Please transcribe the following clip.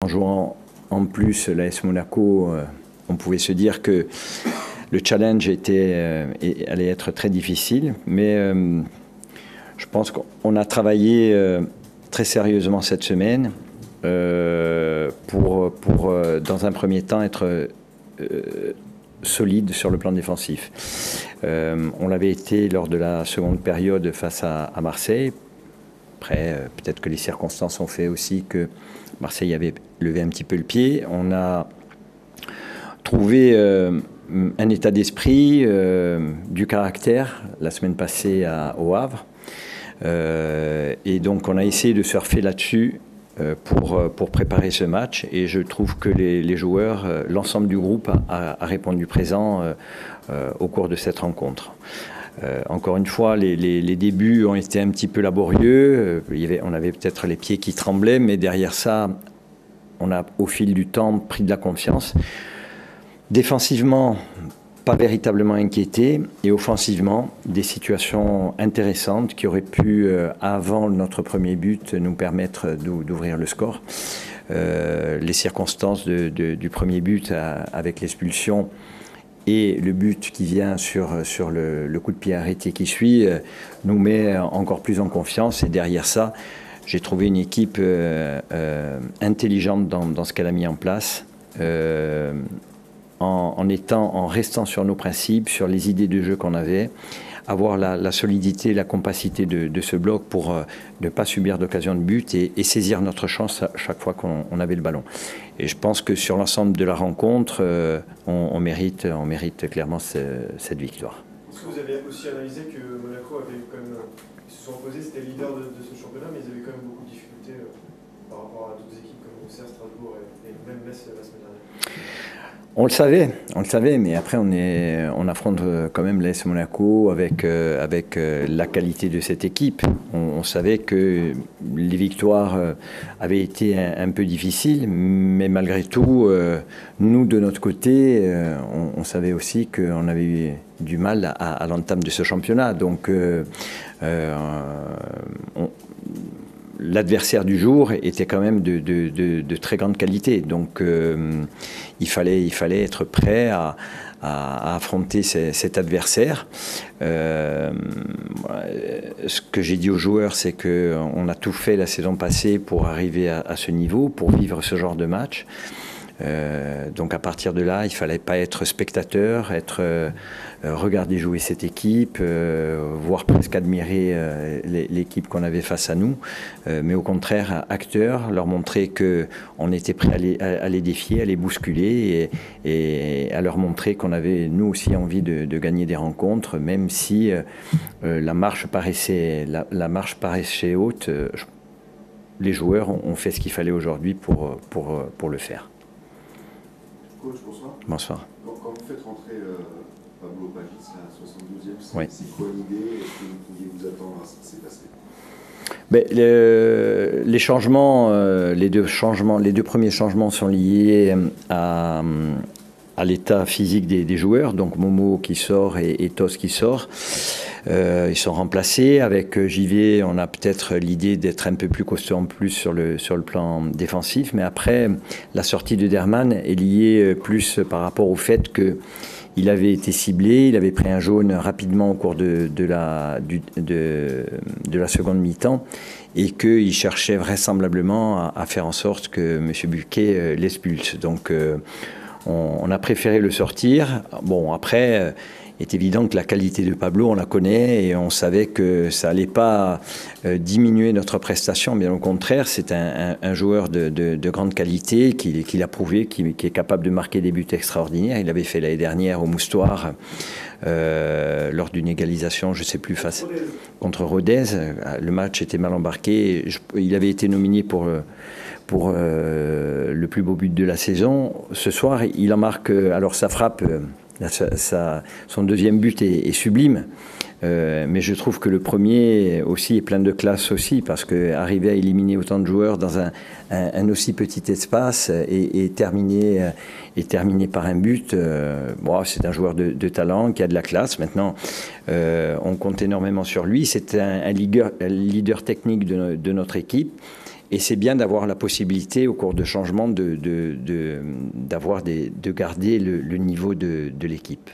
En jouant en plus l'AS Monaco, on pouvait se dire que le challenge allait être très difficile, mais je pense qu'on a travaillé très sérieusement cette semaine pour dans un premier temps, être solide sur le plan défensif. On l'avait été lors de la seconde période face à Marseille. Après, peut-être que les circonstances ont fait aussi que Marseille avait levé un petit peu le pied. On a trouvé un état d'esprit, du caractère la semaine passée au Havre. Et donc on a essayé de surfer là-dessus pour préparer ce match. Et je trouve que les joueurs, l'ensemble du groupe a répondu présent au cours de cette rencontre. Encore une fois, les débuts ont été un petit peu laborieux. On avait peut-être les pieds qui tremblaient, mais derrière ça, on a au fil du temps pris de la confiance. Défensivement, pas véritablement inquiété, et offensivement, des situations intéressantes qui auraient pu, avant notre premier but, nous permettre d'ouvrir le score. Les circonstances du premier but avec l'expulsion et le but qui vient sur le coup de pied arrêté qui suit nous met encore plus en confiance. Et derrière ça, j'ai trouvé une équipe intelligente dans ce qu'elle a mis en place, en restant sur nos principes, sur les idées de jeu qu'on avait, avoir la solidité, la compacité de ce bloc pour ne pas subir d'occasion de but et saisir notre chance à chaque fois qu'on avait le ballon. Et je pense que sur l'ensemble de la rencontre, on mérite clairement cette victoire. Est-ce que vous avez aussi analysé que Monaco avait quand même, ils se sont opposés, c'était leader de ce championnat, mais ils avaient quand même beaucoup de difficultés par rapport à d'autres équipes comme Auxerre, Strasbourg et même Metz la semaine dernière? On le savait, mais après on affronte quand même l'AS Monaco avec la qualité de cette équipe. On savait que les victoires avaient été un peu difficiles, mais malgré tout, nous de notre côté, on savait aussi qu'on avait eu du mal à l'entame de ce championnat. Donc l'adversaire du jour était quand même de très grande qualité. Donc il fallait être prêt à affronter cet adversaire. Ce que j'ai dit aux joueurs, c'est qu'on a tout fait la saison passée pour arriver à ce niveau, pour vivre ce genre de match. Donc à partir de là, il ne fallait pas être spectateur, regarder jouer cette équipe, voire presque admirer l'équipe qu'on avait face à nous, mais au contraire acteur, leur montrer qu'on était prêt à les défier, à les bousculer et à leur montrer qu'on avait nous aussi envie de gagner des rencontres, même si la marche paraissait haute. Les joueurs ont fait ce qu'il fallait aujourd'hui pour le faire. Coach, bonsoir. Bonsoir. Quand vous faites rentrer Pablo Pagis à la 72e, oui. C'est quoi l'idée? Est-ce que vous pouviez vous attendre à ce qui s'est passé? Les changements, les deux premiers changements sont liés à l'état physique des joueurs, donc Momo qui sort et Tos qui sort. Ils sont remplacés. Avec JV, on a peut-être l'idée d'être un peu plus costaud en plus sur le plan défensif. Mais après, la sortie de Derman est liée plus par rapport au fait qu'il avait été ciblé, il avait pris un jaune rapidement au cours de la seconde mi-temps et qu'il cherchait vraisemblablement à faire en sorte que M. Buquet l'expulse. Donc on a préféré le sortir. Bon, après, il est évident que la qualité de Pablo, on la connaît et on savait que ça n'allait pas diminuer notre prestation. Bien au contraire, c'est un joueur de grande qualité qui l'a prouvé, qui est capable de marquer des buts extraordinaires. Il l'avait fait l'année dernière au Moustoir lors d'une égalisation, je ne sais plus, contre Rodez. Le match était mal embarqué. Il avait été nominé pour le plus beau but de la saison. Ce soir, il en marque, alors sa frappe, son deuxième but est sublime, mais je trouve que le premier aussi est plein de classe aussi, parce qu'arriver à éliminer autant de joueurs dans un aussi petit espace et terminer par un but, c'est un joueur de talent qui a de la classe. Maintenant, on compte énormément sur lui. C'est un leader technique de notre équipe. Et c'est bien d'avoir la possibilité, au cours de changement, de garder le niveau de l'équipe.